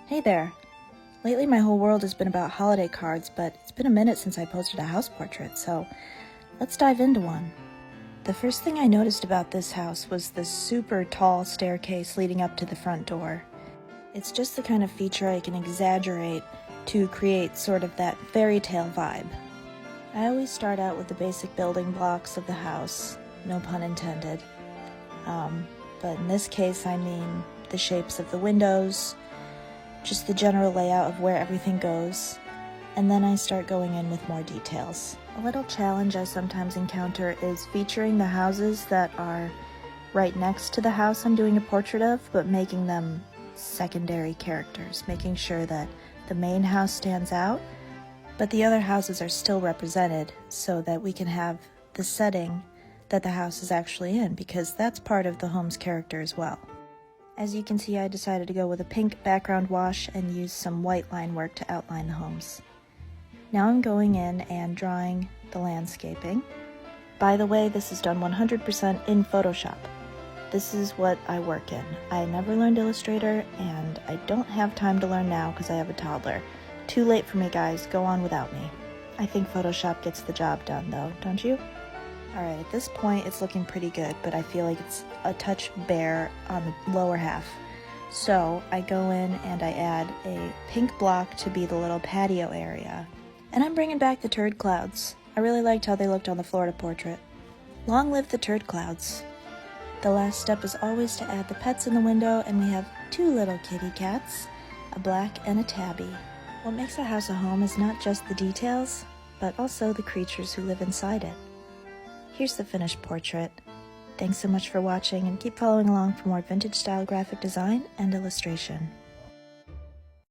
Hey there! Lately my whole world has been about holiday cards, but it's been a minute since I posted a house portrait, so let's dive into one. The first thing I noticed about this house was this super tall staircase leading up to the front door. It's just the kind of feature I can exaggerate to create sort of that fairy tale vibe. I always start out with the basic building blocks of the house, no pun intended. But in this case I mean the shapes of the windows, just the general layout of where everything goes, and then I start going in with more details. A little challenge I sometimes encounter is featuring the houses that are right next to the house I'm doing a portrait of, but making them secondary characters, making sure that the main house stands out, but the other houses are still represented so that we can have the setting that the house is actually in, because that's part of the home's character as well. As you can see, I decided to go with a pink background wash and use some white line work to outline the homes. Now I'm going in and drawing the landscaping. By the way, this is done 100% in Photoshop. This is what I work in. I never learned Illustrator, and I don't have time to learn now because I have a toddler. Too late for me, guys. Go on without me. I think Photoshop gets the job done, though, don't you? Alright, at this point it's looking pretty good, but I feel like it's a touch bare on the lower half. So I go in and I add a pink block to be the little patio area. And I'm bringing back the turd clouds. I really liked how they looked on the Florida portrait. Long live the turd clouds. The last step is always to add the pets in the window, and we have two little kitty cats, a black and a tabby. What makes a house a home is not just the details, but also the creatures who live inside it. Here's the finished portrait. Thanks so much for watching, and keep following along for more vintage style graphic design and illustration.